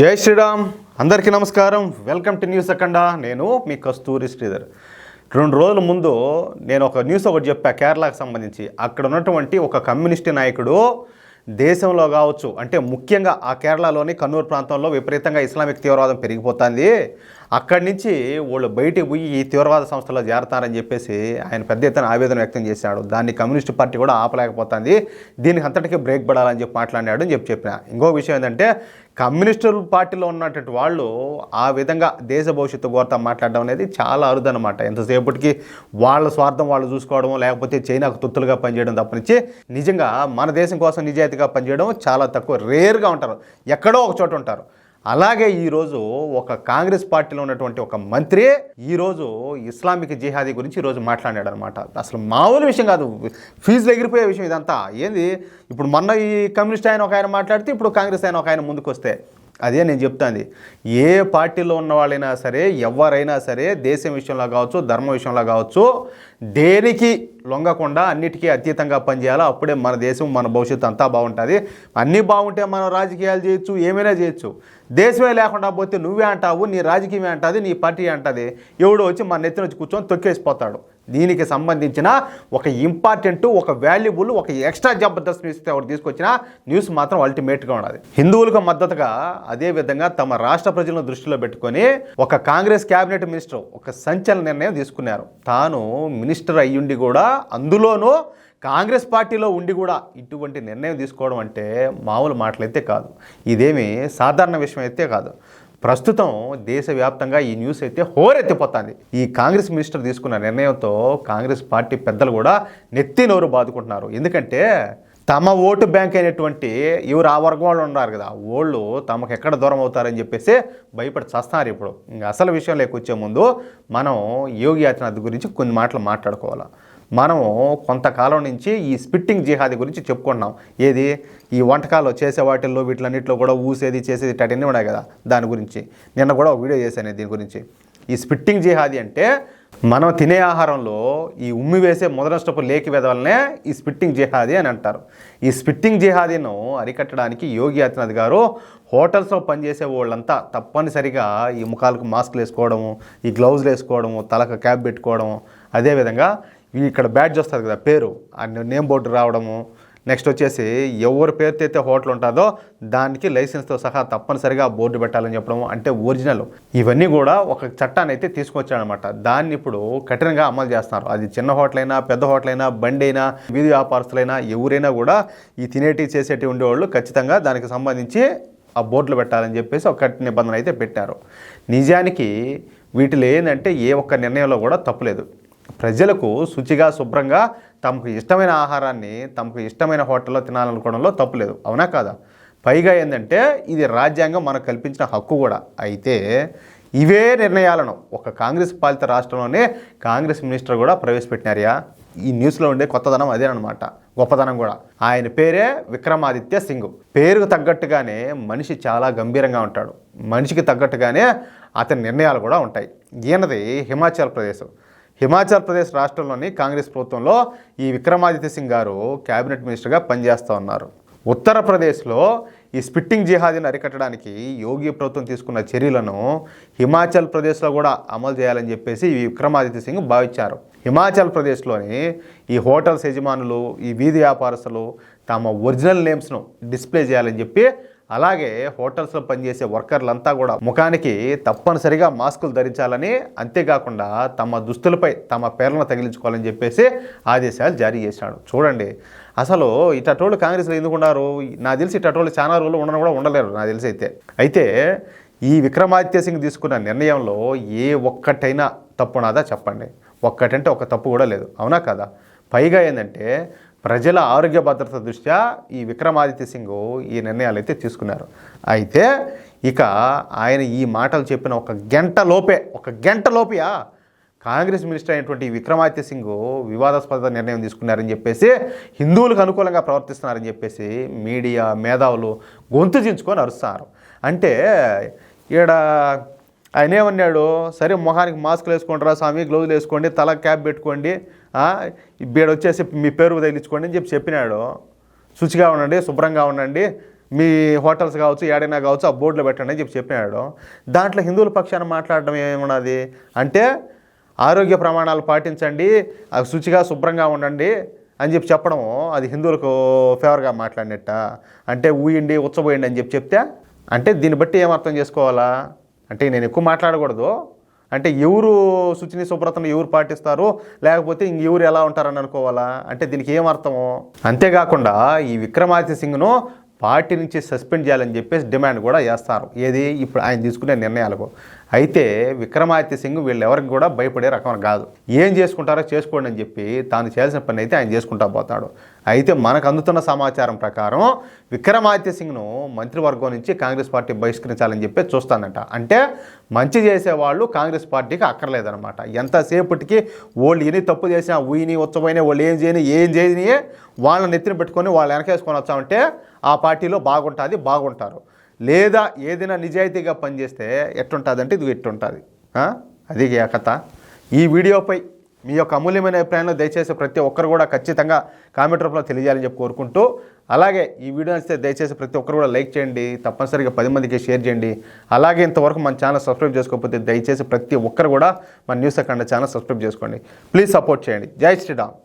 జై శ్రీరామ్. అందరికీ నమస్కారం. వెల్కమ్ టు న్యూస్ అఖండ. నేను మీ కస్తూరి శ్రీధర్. 2 రోజుల ముందు నేను ఒక న్యూస్ ఒకటి చెప్పా కేరళకు సంబంధించి. అక్కడ ఉన్నటువంటి ఒక కమ్యూనిస్ట్ నాయకుడు దేశంలో కావచ్చు, అంటే ముఖ్యంగా ఆ కేరళలోని కన్నూరు ప్రాంతంలో విపరీతంగా ఇస్లామిక్ తీవ్రవాదం పెరిగిపోతుంది, అక్కడి నుంచి వాళ్ళు బయటికి పోయి ఈ తీవ్రవాద సంస్థలో చేరతారని చెప్పేసి ఆయన పెద్ద ఎత్తున ఆవేదన వ్యక్తం చేశాడు. దాన్ని కమ్యూనిస్ట్ పార్టీ కూడా ఆపలేకపోతుంది, దీనికి అంతటికీ బ్రేక్ పడాలని చెప్పి మాట్లాడాడు అని చెప్పిన. ఇంకో విషయం ఏంటంటే, కమ్యూనిస్టు పార్టీలో ఉన్నటువంటి వాళ్ళు ఆ విధంగా దేశ భవిష్యత్తు కోరుతా మాట్లాడడం అనేది చాలా అరుదనమాట. ఎంతసేపటికి వాళ్ళ స్వార్థం వాళ్ళు చూసుకోవడం, లేకపోతే చైనాకు తొత్తులుగా పనిచేయడం తప్పనిచ్చి నిజంగా మన దేశం కోసం నిజాయితీగా పనిచేయడం చాలా తక్కువ, రేర్గా ఉంటారు, ఎక్కడో ఒక చోట ఉంటారు. అలాగే ఈరోజు ఒక కాంగ్రెస్ పార్టీలో ఉన్నటువంటి ఒక మంత్రి ఈరోజు ఇస్లామిక్ జిహాదీ గురించి ఈరోజు మాట్లాడాడు అనమాట. అసలు మామూలు విషయం కాదు, ఫీజులు ఎగిరిపోయే విషయం ఇదంతా. ఏంది ఇప్పుడు మొన్న ఈ కమ్యూనిస్ట్ ఆయన ఒక ఆయన మాట్లాడితే ఇప్పుడు కాంగ్రెస్ ఆయన ఒక ఆయన ముందుకు వస్తే అదే నేను చెప్తాంది. ఏ పార్టీలో ఉన్న వాళ్ళైనా సరే, ఎవరైనా సరే, దేశం విషయంలో కావచ్చు, ధర్మ విషయంలో కావచ్చు, దేనికి లొంగకుండా అన్నిటికీ అతీతంగా పనిచేయాలి. అప్పుడే మన దేశం, మన భవిష్యత్తు అంతా బాగుంటుంది. అన్నీ బాగుంటే మనం రాజకీయాలు చేయొచ్చు, ఏమైనా చేయొచ్చు. దేశమే లేకుండా పోతే నువ్వే అంటావు, నీ రాజకీయమే అంటుంది, నీ పార్టీ అంటుంది, ఎవడో వచ్చి మన నెత్తిన వచ్చి కూర్చొని తొక్కేసిపోతాడు. దీనికి సంబంధించిన ఒక ఇంపార్టెంట్, ఒక వాల్యుబుల్, ఒక ఎక్స్ట్రా జబర్దస్త్ న్యూస్ ఒకటి తీసుకొచ్చిన న్యూస్ మాత్రం అల్టిమేట్గా ఉన్నది. హిందువులకు మద్దతుగా అదేవిధంగా తమ రాష్ట్ర ప్రజలను దృష్టిలో పెట్టుకొని ఒక కాంగ్రెస్ క్యాబినెట్ మినిస్టర్ ఒక సంచలన నిర్ణయం తీసుకున్నారు. తాను మినిస్టర్ అయ్యుండి కూడా, అందులోనూ కాంగ్రెస్ పార్టీలో ఉండి కూడా ఇటువంటి నిర్ణయం తీసుకోవడం అంటే మామూలు మాటలైతే కాదు, ఇదేమీ సాధారణ విషయం అయితే కాదు. ప్రస్తుతం దేశవ్యాప్తంగా ఈ న్యూస్ అయితే హోరెత్తిపోతుంది. ఈ కాంగ్రెస్ మినిస్టర్ తీసుకున్న నిర్ణయంతో కాంగ్రెస్ పార్టీ పెద్దలు కూడా నెత్తి నోరు బాదుకుంటున్నారు. ఎందుకంటే తమ ఓటు బ్యాంక్ అయినటువంటి ఎవరు ఆ వర్గం వాళ్ళు ఉన్నారు కదా, వాళ్ళు తమకు ఎక్కడ దూరం అవుతారని చెప్పేసి భయపడి చేస్తున్నారు. ఇప్పుడు ఇంకా అసలు విషయం లేకొచ్చే ముందు మనం యోగి ఆదిత్యనాథ్ గురించి కొన్ని మాటలు మాట్లాడుకోవాలి. మనము కొంతకాలం నుంచి ఈ స్పిట్టింగ్ జిహాదీ గురించి చెప్పుకుంటున్నాం. ఏది ఈ వంటకాలు చేసే వాటిల్లో వీటిలన్నింటిలో కూడా ఊసేది చేసేది ఇట్టన్నీ ఉన్నాయి కదా, దాని గురించి నిన్న కూడా ఒక వీడియో చేశాను దీని గురించి. ఈ స్పిట్టింగ్ జిహాదీ అంటే మనం తినే ఆహారంలో ఈ ఉమ్మి వేసే మొదలష్టపు లేకి వెదవలనే ఈ స్పిట్టింగ్ జిహాదీ అని అంటారు. ఈ స్పిట్టింగ్ జిహాదీను అరికట్టడానికి యోగి ఆదిత్యనాథ్ గారు హోటల్స్లో పనిచేసే వాళ్ళంతా తప్పనిసరిగా ఈ ముఖాలకు మాస్కులు వేసుకోవడము, ఈ గ్లౌజులు వేసుకోవడము, తలకు క్యాప్ పెట్టుకోవడము, అదేవిధంగా ఇక్కడ బ్యాడ్జ్ వస్తుంది కదా పేరు, ఆ నేమ్ బోర్డు రావడము, నెక్స్ట్ వచ్చేసి ఎవరి పేరుతో అయితే హోటల్ ఉంటుందో దానికి లైసెన్స్తో సహా తప్పనిసరిగా బోర్డు పెట్టాలని చెప్పడం, అంటే ఒరిజినల్. ఇవన్నీ కూడా ఒక చట్టాన్ని అయితే తీసుకొచ్చాడనమాట. దాన్ని ఇప్పుడు కఠినంగా అమలు చేస్తున్నారు. అది చిన్న హోటల్ అయినా, పెద్ద హోటల్ అయినా, బండి అయినా, వీధి వ్యాపారస్తులైనా, ఎవరైనా కూడా ఈ తినేటి చేసేటి ఉండేవాళ్ళు ఖచ్చితంగా దానికి సంబంధించి ఆ బోర్డులు పెట్టాలని చెప్పేసి ఒక కఠిన నిబంధన అయితే పెట్టారు. నిజానికి వీటిలో ఏంటంటే ఏ ఒక్క నిర్ణయంలో కూడా తప్పులేదు. ప్రజలకు శుచిగా, శుభ్రంగా తమకు ఇష్టమైన ఆహారాన్ని తమకు ఇష్టమైన హోటల్లో తినాలనుకోవడంలో తప్పులేదు, అవునా కాదా? పైగా ఏంటంటే ఇది రాజ్యాంగం మనకు కల్పించిన హక్కు కూడా. అయితే ఇవే నిర్ణయాలను ఒక కాంగ్రెస్ పాలిత రాష్ట్రంలోనే కాంగ్రెస్ మినిస్టర్ కూడా ప్రవేశపెట్టినారియా. ఈ న్యూస్లో ఉండే కొత్తదనం అదేనమాట, గొప్పదనం కూడా. ఆయన పేరే విక్రమాదిత్య సింగ్. పేరుకు తగ్గట్టుగానే మనిషి చాలా గంభీరంగా ఉంటాడు, మనిషికి తగ్గట్టుగానే అతని నిర్ణయాలు కూడా ఉంటాయి. ఈయనది హిమాచల్ ప్రదేశ్ రాష్ట్రంలోని కాంగ్రెస్ ప్రభుత్వంలో ఈ విక్రమాదిత్య సింగ్ గారు క్యాబినెట్ మినిస్టర్గా పనిచేస్తూ ఉన్నారు. ఉత్తరప్రదేశ్లో ఈ స్పిట్టింగ్ జిహాదీని అరికట్టడానికి యోగి ప్రభుత్వం తీసుకున్న చర్యలను హిమాచల్ ప్రదేశ్లో కూడా అమలు చేయాలని చెప్పేసి ఈ విక్రమాదిత్య సింగ్ భావించారు. హిమాచల్ ప్రదేశ్లోని ఈ హోటల్స్ యజమానులు, ఈ వీధి వ్యాపారస్తులు తమ ఒరిజినల్ నేమ్స్ను డిస్ప్లే చేయాలని చెప్పి, అలాగే హోటల్స్లో పనిచేసే వర్కర్లంతా కూడా ముఖానికి తప్పనిసరిగా మాస్కులు ధరించాలని, అంతేకాకుండా తమ దుస్తులపై తమ పేర్లను తగిలించుకోవాలని చెప్పేసి ఆదేశాలు జారీ చేశాడు. చూడండి, అసలు ఇటోళ్ళు కాంగ్రెస్లో ఎందుకున్నారు? నాకు తెలిసి ఇటోళ్ళు చాలా రోజులు ఉండను కూడా ఉండలేరు నాకు తెలిసి. అయితే ఈ విక్రమాదిత్య సింగ్ తీసుకున్న నిర్ణయంలో ఏ ఒక్కటైనా తప్పునాదా చెప్పండి? ఒక్కటంటే ఒక తప్పు కూడా లేదు, అవునా కదా? పైగా ఏంటంటే ప్రజల ఆరోగ్య భద్రత దృష్ట్యా ఈ విక్రమాదిత్య సింగ్ ఈ నిర్ణయాలు అయితే తీసుకున్నారు. అయితే ఇక ఆయన ఈ మాటలు చెప్పిన ఒక గంట లోపే కాంగ్రెస్ మినిస్టర్ అయినటువంటి విక్రమాదిత్య సింగ్ వివాదాస్పద నిర్ణయం తీసుకున్నారని చెప్పేసి, హిందువులకు అనుకూలంగా ప్రవర్తిస్తున్నారని చెప్పేసి మీడియా మేధావులు గొంతు చించుకొని అరుస్తున్నారు. అంటే ఈడ ఆయన ఏమన్నాడు, సరే మొహానికి మాస్కులు వేసుకుంటారా స్వామి, గ్లౌజులు వేసుకోండి, తల క్యాప్ పెట్టుకోండి, బీడ వచ్చేసి మీ పేరు తగిలించుకోండి అని చెప్పినాడు. శుచిగా ఉండండి, శుభ్రంగా ఉండండి, మీ హోటల్స్ కావచ్చు ఏడైనా కావచ్చు ఆ బోర్డులో పెట్టండి అని చెప్పినాడు. దాంట్లో హిందువుల పక్షాన మాట్లాడడం ఏమున్నది అంటే ఆరోగ్య ప్రమాణాలు పాటించండి, శుచిగా శుభ్రంగా ఉండండి అని చెప్పడం అది హిందువులకు ఫేవర్గా మాట్లాడినట్ట. అంటే ఊయండి ఉచ్చబోయండి అని చెప్తే అంటే దీన్ని బట్టి ఏమర్థం చేసుకోవాలా అంటే నేను ఎక్కువ మాట్లాడకూడదు అంటే ఎవరు శుచిని శుభ్రతను ఎవరు పాటిస్తారు లేకపోతే ఇంకెవరు ఎలా ఉంటారని అనుకోవాలా అంటే దీనికి ఏమర్థము. అంతేకాకుండా ఈ విక్రమాదిత్య సింగ్ను పార్టీ నుంచి సస్పెండ్ చేయాలని చెప్పేసి డిమాండ్ కూడా చేస్తారు. ఏది ఇప్పుడు ఆయన తీసుకునే నిర్ణయాలకు. అయితే విక్రమాదిత్య సింగ్ వీళ్ళెవరికి కూడా భయపడే రకం కాదు. ఏం చేసుకుంటారో చేసుకోండి అని చెప్పి తాను చేయాల్సిన పని అయితే ఆయన చేసుకుంటా పోతాడు. అయితే మనకు అందుతున్న సమాచారం ప్రకారం విక్రమాదిత్య సింగ్ను మంత్రివర్గం నుంచి కాంగ్రెస్ పార్టీ బహిష్కరించాలని చెప్పి చూస్తానంట. అంటే మంచి చేసేవాళ్ళు కాంగ్రెస్ పార్టీకి అక్కర్లేదనమాట. ఎంతసేపటికి వాళ్ళు ఎన్ని తప్పు చేసినా ఊయిని ఉచ్చపోయినా వాళ్ళు ఏం చేయని వాళ్ళని నెత్తిన పెట్టుకొని వాళ్ళు వెనకేసుకొని వచ్చామంటే ఆ పార్టీలో బాగుంటారు. లేదా ఏదైనా నిజాయితీగా పనిచేస్తే ఎట్టుంటుందంటే ఇది ఎట్టుంటుంది. అది కథ. ఈ వీడియోపై మీ యొక్క అమూల్యమైన అభిప్రాయంలో దయచేసి ప్రతి ఒక్కరు కూడా ఖచ్చితంగా కామెంట్ రూపంలో తెలియజేయాలని చెప్పి కోరుకుంటూ, అలాగే ఈ వీడియో నచ్చితే దయచేసి ప్రతి ఒక్కరు కూడా లైక్ చేయండి, తప్పనిసరిగా 10 మందికి షేర్ చేయండి. అలాగే ఇంతవరకు మన ఛానల్ సబ్స్క్రైబ్ చేసుకోకపోతే దయచేసి ప్రతి ఒక్కరు కూడా మన న్యూస్ అఖండ ఛానల్ సబ్స్క్రైబ్ చేసుకోండి. ప్లీజ్ సపోర్ట్ చేయండి. జై శ్రీరామ్.